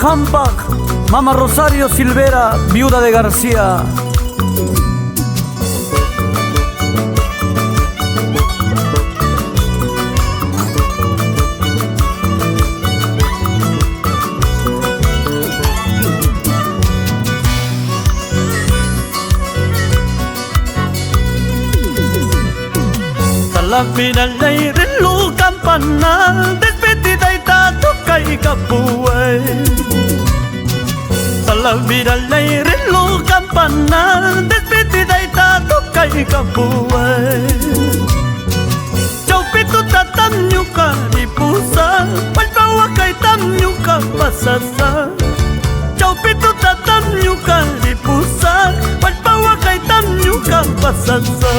Hampag, Mama Rosario Silvera, viuda de García. Talapinalay relu kampana despedida ita tukai kapuai. Talapinalay relu kampana despedida ita tukai kapuai. Chaupito tatam nyuka dipusa palpawa kay tam nyuka pasasa. Chaupito tatam nyuka dipusa palpawa kay tam nyuka pasasa.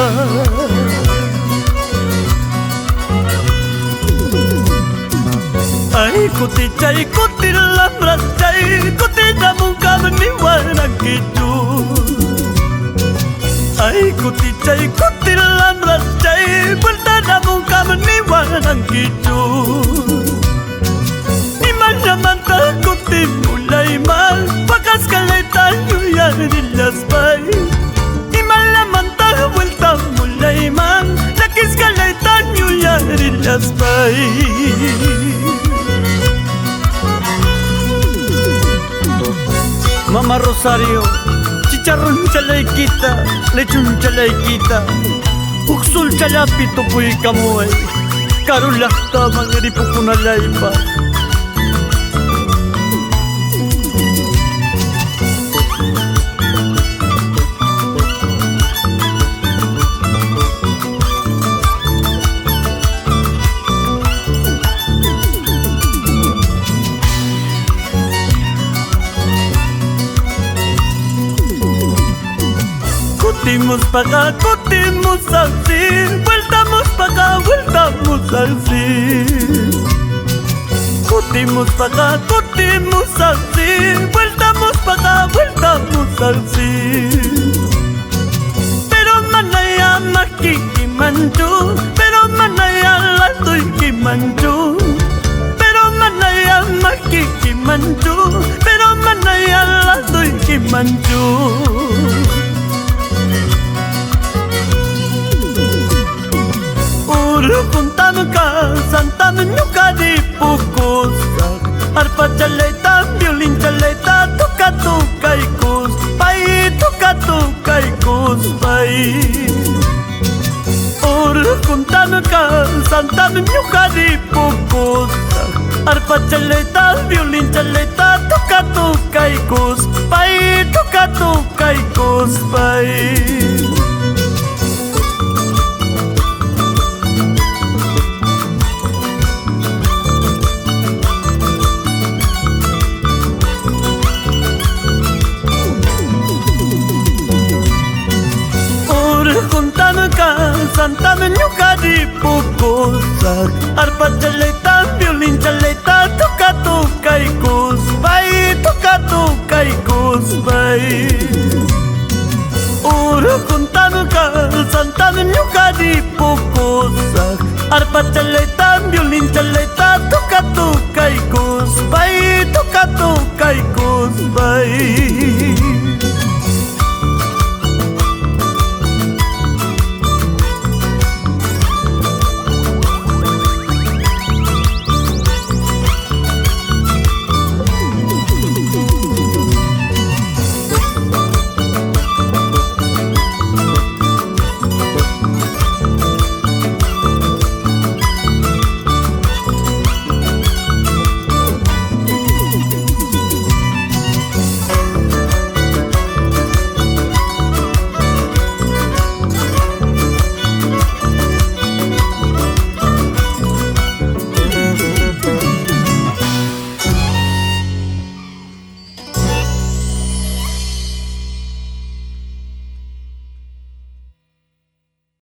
Ay kuti chay kuti lamras chay kuti damung kamani warang kitu. Ay kuti chay kuti lamras chay puerta damung kamani warang kitu. Iman naman ta kuti mulai mal pakas kalay tayo yarilas bay. Iman naman ta vuelta mulai mal lakis kalay tayo yarilas bay. Mama Rosario, chicharrón chalequita, lechón chalequita, uxul chalapito puy kamuay, karulakta mangripukunalaipa. Cutimos pa' acá, cutimos así, vueltamos pa' acá, vueltamos así. Cutimos pa' acá, cutimos así, vueltamos pa' acá, vueltamos así. Pero manaya makiki manchu, pero manaya la tuiki manchu. Pero manaya makiki manchu, pero manaya la tuiki manchu. Puntam ka, santam nyuka di pukusak. Arpa chaleta, violin chaleta, tuka tuka ikus pai, tuka tuka ikus pai. Puntam ka, santam nyuka di pukusak. Arpa chaleta, violin chaleta, tuka tuka ikus pai, tuka tuka ikus pai. Santa menyuka di pukusak. Arpa chaleta, violin chaleta, tuka tuka ikus pai, tuka tuka ikus pai. Kuntan ka, santa menyuka di pukusak. Arpa chaleta, violin chaleta, tuka tuka ikus pai, tuka tuka ikus pai.